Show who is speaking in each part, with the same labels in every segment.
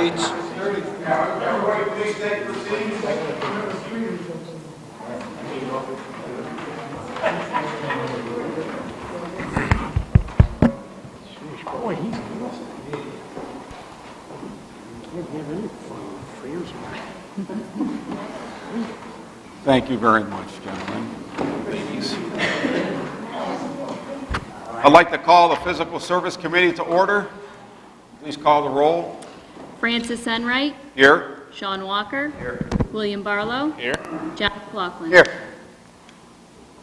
Speaker 1: seats.
Speaker 2: Everybody, please take your seats.
Speaker 3: Thank you very much, gentlemen. Ladies. I'd like to call the Physical Service Committee to order. Please call the roll.
Speaker 4: Francis Enright.
Speaker 3: Here.
Speaker 4: Sean Walker. Here. William Barlow.
Speaker 1: Here.
Speaker 4: John McLaughlin.
Speaker 1: Here.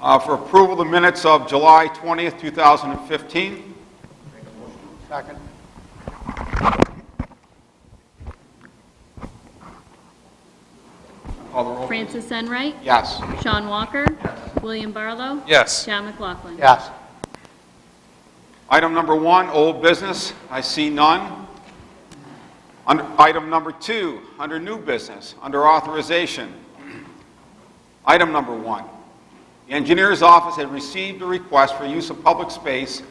Speaker 3: For approval, the minutes of July 20th, 2015.
Speaker 1: Second.
Speaker 3: Call the roll.
Speaker 4: Francis Enright.
Speaker 3: Yes.
Speaker 4: Sean Walker. William Barlow.
Speaker 1: Yes.
Speaker 4: John McLaughlin.
Speaker 1: Yes.
Speaker 3: Item number 1, old business. I see none. Item number 2, under new business, under authorization. Item number 1, the engineer's office had received a request for use of public space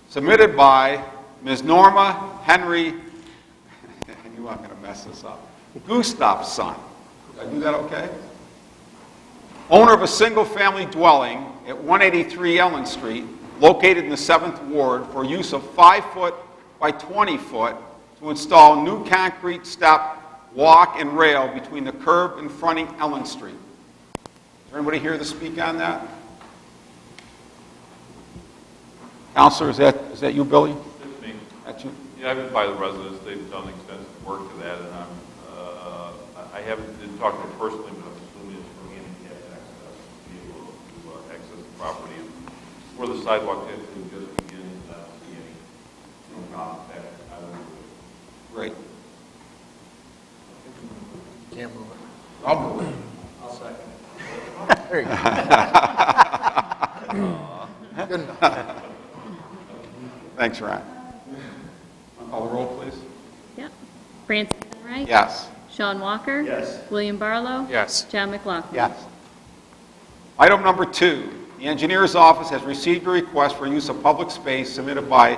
Speaker 3: submitted by Ms. Norma Henry, and you aren't going to mess this up, Gustafson. Did I do that okay? Owner of a single-family dwelling at 183 Ellen Street, located in the 7th Ward, for use of 5-foot by 20-foot to install new concrete step, walk, and rail between the curb and fronting Ellen Street. Is there anybody here to speak on that? Counselor, is that you, Billy?
Speaker 5: It's me.
Speaker 3: That's you?
Speaker 5: Yeah, I've been by the residents. They've done extensive work to that, and I didn't talk to them personally, but I'm assuming it's for handicap access, to be able to access the property. Where the sidewalk actually just begins, I don't see any contact. I don't know.
Speaker 3: Great.
Speaker 1: Can't move it.
Speaker 3: I'll move it.
Speaker 5: I'll second.
Speaker 1: There you go. Good enough.
Speaker 3: Thanks, Ron. Call the roll, please.
Speaker 4: Yep. Francis Enright.
Speaker 3: Yes.
Speaker 4: Sean Walker.
Speaker 5: Yes.
Speaker 4: William Barlow.
Speaker 1: Yes.
Speaker 4: John McLaughlin.
Speaker 1: Yes.
Speaker 3: Item number 2, the engineer's office has received a request for use of public space submitted by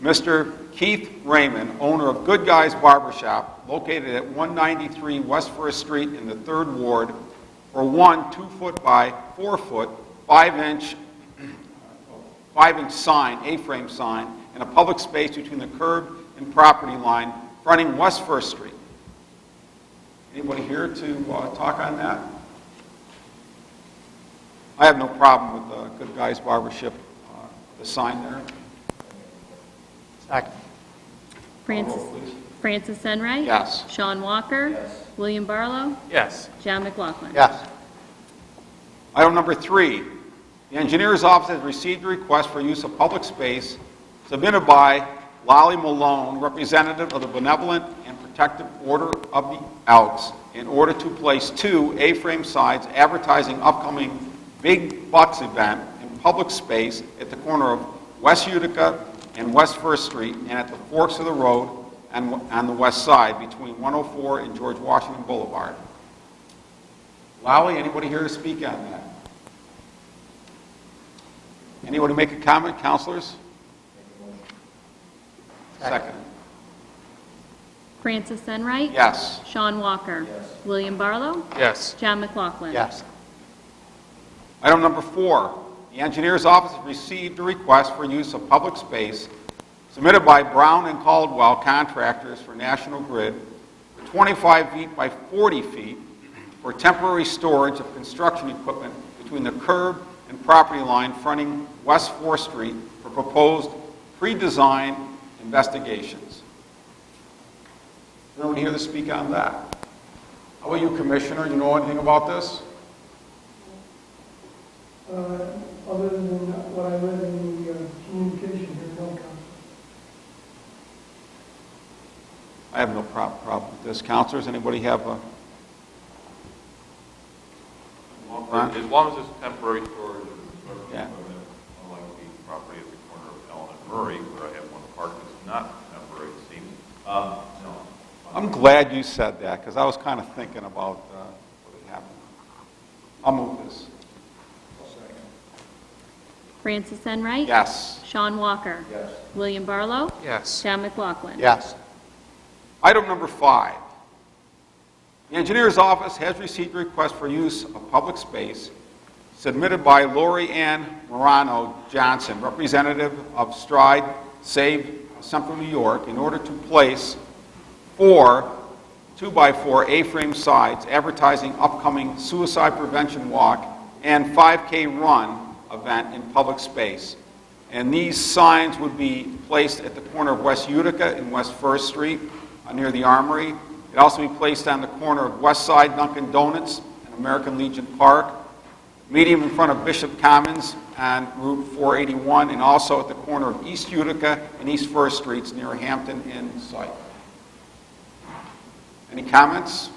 Speaker 3: Mr. Keith Raymond, owner of Good Guys Barbershop, located at 193 West First Street in the 3rd Ward, for one 2-foot by 4-foot, 5-inch sign, A-frame sign, in a public space between the curb and property line fronting West First Street. Anybody here to talk on that? I have no problem with Good Guys Barbershop, the sign there.
Speaker 1: Second.
Speaker 4: Francis Enright.
Speaker 3: Yes.
Speaker 4: Sean Walker. Yes. William Barlow.
Speaker 1: Yes.
Speaker 4: John McLaughlin.
Speaker 1: Yes.
Speaker 3: Item number 3, the engineer's office has received a request for use of public space submitted by Lolly Malone, representative of the Benevolent and Protective Order of the Elks, in order to place 2 A-frame signs advertising upcoming Big Bucks event in public space at the corner of West Utica and West First Street, and at the forks of the road and on the west side between 104 and George Washington Boulevard. Lolly, anybody here to speak on that? Anybody make a comment, counselors? Second.
Speaker 4: Francis Enright.
Speaker 3: Yes.
Speaker 4: Sean Walker. Yes. William Barlow.
Speaker 1: Yes.
Speaker 4: John McLaughlin.
Speaker 1: Yes.
Speaker 3: Item number 4, the engineer's office has received a request for use of public space submitted by Brown and Caldwell Contractors for National Grid, 25 feet by 40 feet, for temporary storage of construction equipment between the curb and property line fronting West 4th Street for proposed pre-design investigations. Is there anyone here to speak on that? How about you, Commissioner? You know anything about this?
Speaker 6: Other than what I read in the communication here, no comment.
Speaker 3: I have no problem with this. Counselors, anybody have a...
Speaker 5: As long as it's temporary storage of construction
Speaker 3: Yeah.
Speaker 5: equipment, unlike the property at the corner of Ellen and Murray, where I have one park that's not temporary, it seems. No.
Speaker 3: I'm glad you said that, because I was kind of thinking about what had happened. I'll move this.
Speaker 4: Francis Enright.
Speaker 3: Yes.
Speaker 4: Sean Walker. Yes. William Barlow.
Speaker 1: Yes.
Speaker 4: John McLaughlin.
Speaker 1: Yes.
Speaker 3: Item number 5. The engineer's office has received a request for use of public space submitted by Lori Ann Morano Johnson, representative of Stride Save Central New York, in order to place 4 2x4 A-frame sides advertising upcoming suicide prevention walk and 5K run event in public space. And these signs would be placed at the corner of West Utica and West First Street near the Armory. It'd also be placed on the corner of West Side Dunkin' Donuts and American Legion Park, medium in front of Bishop Commons on Route 481, and also at the corner of East Utica and East First Streets near Hampton Inn site. Any comments?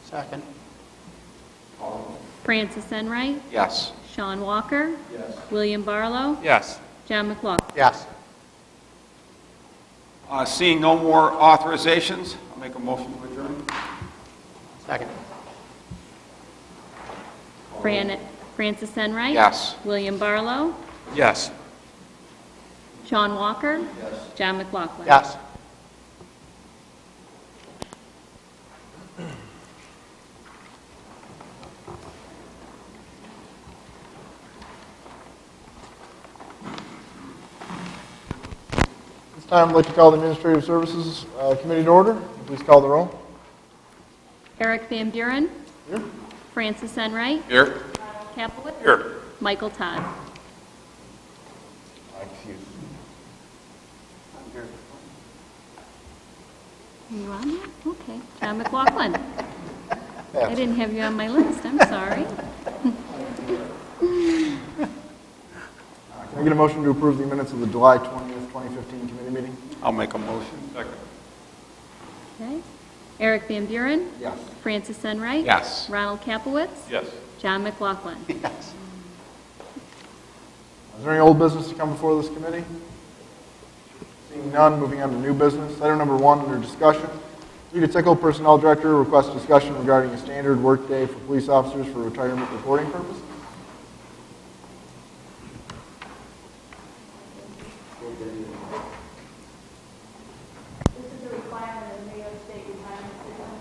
Speaker 1: Second.
Speaker 4: Francis Enright,
Speaker 3: Yes.
Speaker 4: Sean Walker. Yes. William Barlow.
Speaker 7: Yes.
Speaker 4: John McLaughlin.
Speaker 1: Yes.
Speaker 3: Seeing no more authorizations, I'll make a motion to adjourn.
Speaker 1: Second.
Speaker 4: Francis Enright.
Speaker 3: Yes.
Speaker 4: William Barlow.
Speaker 7: Yes.
Speaker 4: Sean Walker. Yes. John McLaughlin.
Speaker 1: Yes. This time, I'd like to call the Administrative Services Committee to order. Please call the roll.
Speaker 4: Eric Van Buren.
Speaker 1: Here.
Speaker 4: Francis Enright.
Speaker 3: Here.
Speaker 4: Capelitz.
Speaker 3: Here.
Speaker 4: Michael Todd. You on there? Okay. John McLaughlin. I didn't have you on my list. I'm sorry.
Speaker 1: Can I get a motion to approve the minutes of the July 20th, 2015 committee meeting?
Speaker 3: I'll make a motion.
Speaker 5: Second.
Speaker 4: Okay. Eric Van Buren.
Speaker 1: Yes.
Speaker 4: Francis Enright.
Speaker 3: Yes.
Speaker 4: Ronald Capelitz.
Speaker 5: Yes.
Speaker 4: John McLaughlin.
Speaker 1: Yes. Is there any old business to come before this committee? Seeing none, moving on to new business. Item number 1 under discussion. Rita Tickle, Personnel Director, requests discussion regarding a standard workday for police officers for retirement reporting purposes.
Speaker 8: This is a requirement of the New York State retirement system.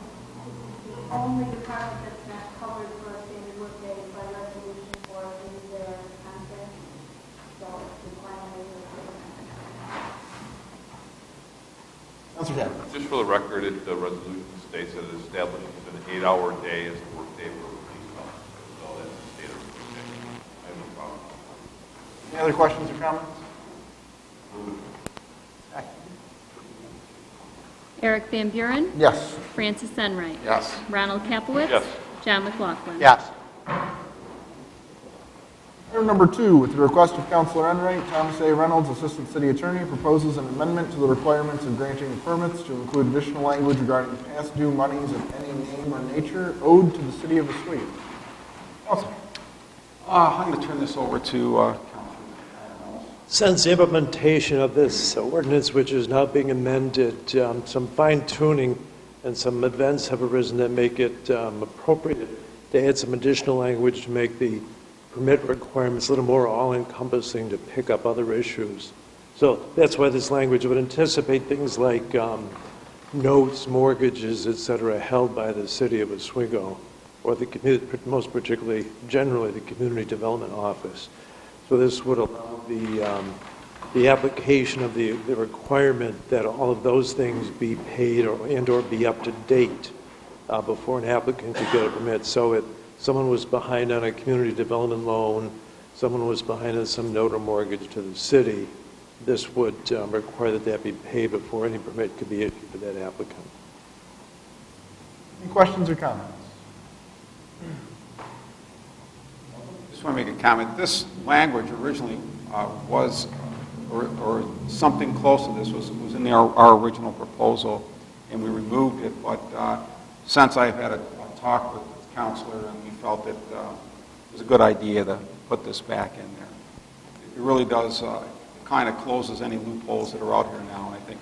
Speaker 8: The only department that's not covered for a standard workday by resolution or is their contract. So it's a requirement of the
Speaker 1: Councilor Caput.
Speaker 5: Just for the record, the resolution states that it establishes an 8-hour day as the workday for the police officer. So that's the standard workday. I have no problem.
Speaker 1: Any other questions or comments?
Speaker 4: Eric Van Buren.
Speaker 1: Yes.
Speaker 4: Francis Enright.
Speaker 3: Yes.
Speaker 4: Ronald Capelitz.
Speaker 5: Yes.
Speaker 4: John McLaughlin.
Speaker 1: Yes. Item number 2, with the request of Councilor Enright, Thomas A. Reynolds, Assistant City Attorney, proposes an amendment to the requirements of granting permits to include additional language regarding past due monies of any name or nature owed to the City of Oswego. Councilor.
Speaker 3: I'm going to turn this over to Councilor.
Speaker 9: Since the implementation of this ordinance, which is now being amended, some fine tuning and some events have arisen that make it appropriate to add some additional language to make the permit requirements a little more all-encompassing to pick up other issues. So that's why this language would anticipate things like notes, mortgages, et cetera, held by the City of Oswego, or the most particularly, generally, the Community Development Office. So this would allow the application of the requirement that all of those things be paid or be up to date before an applicant could get a permit. So if someone was behind on a community development loan, someone was behind on some note or mortgage to the city, this would require that be paid before any permit could be issued to that applicant.
Speaker 1: Any questions or comments?
Speaker 3: Just want to make a comment. This language originally was, or something close to this was in our original proposal, and we removed it. But since I've had a talk with the counselor, and we felt that it was a good idea to put this back in there. It really does kind of closes any loopholes that are out here now, and I think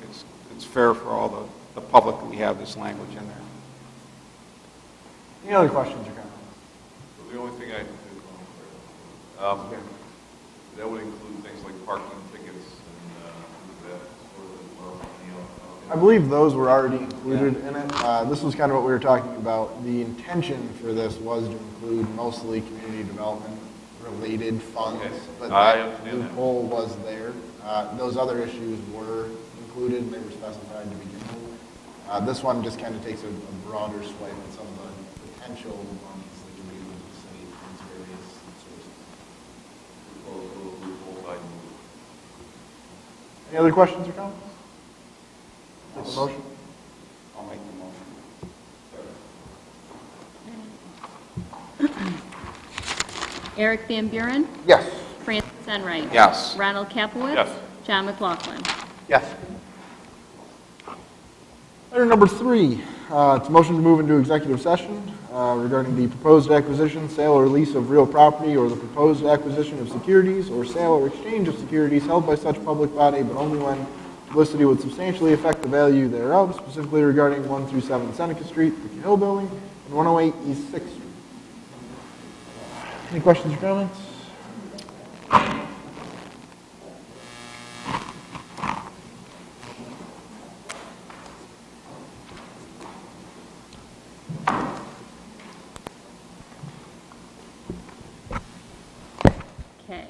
Speaker 3: it's fair for all the public that we have this language in there.
Speaker 1: Any other questions or comments?
Speaker 5: So the only thing I that would include things like parking tickets and that sort of
Speaker 1: I believe those were already included in it. This was kind of what we were talking about. The intention for this was to include mostly community development-related funds,
Speaker 5: Okay.
Speaker 1: but
Speaker 5: I
Speaker 1: that
Speaker 5: understand that.
Speaker 1: loophole was there. Those other issues were included, and they were specified to begin with. This one just kind of takes a broader swipe at some of the potential monies that can be used to the city from its various sources. Any other questions or comments? Take a motion.
Speaker 3: I'll make the motion.
Speaker 4: Eric Van Buren,
Speaker 1: Yes.
Speaker 4: Francis Enright.
Speaker 3: Yes.
Speaker 4: Ronald Capelowitz.
Speaker 5: Yes.
Speaker 4: John McLaughlin.
Speaker 1: Yes. Item number 3, it's a motion to move into executive session regarding the proposed acquisition, sale, or lease of real property, or the proposed acquisition of securities, or sale or exchange of securities held by such public body, but only when publicity would substantially affect the value thereof, specifically regarding 1 through 7 Seneca Street, the Hill Building, and 108 East 6th Street. Any questions or comments?
Speaker 4: Okay.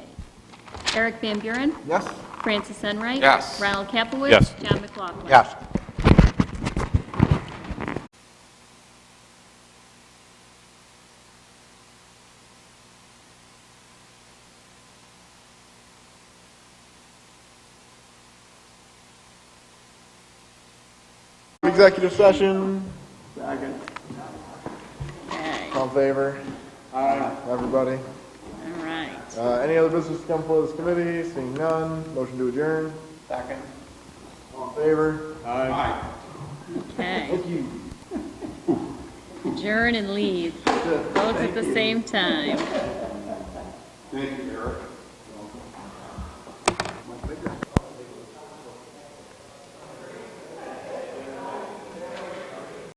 Speaker 4: Eric Van Buren,
Speaker 1: Yes?
Speaker 4: Francis Enright.
Speaker 3: Yes.
Speaker 4: Ronald Capelowitz.
Speaker 5: Yes.
Speaker 4: John McLaughlin.
Speaker 1: Yes. Executive session.
Speaker 4: Okay.
Speaker 1: All in favor? Aye. Everybody?
Speaker 4: All right.
Speaker 1: Any other business to come before this committee? Seeing none, motion to adjourn. Second. All in favor? Aye.
Speaker 4: Okay. Adjourn and leave. Both at the same time.
Speaker 3: Thank you, Eric.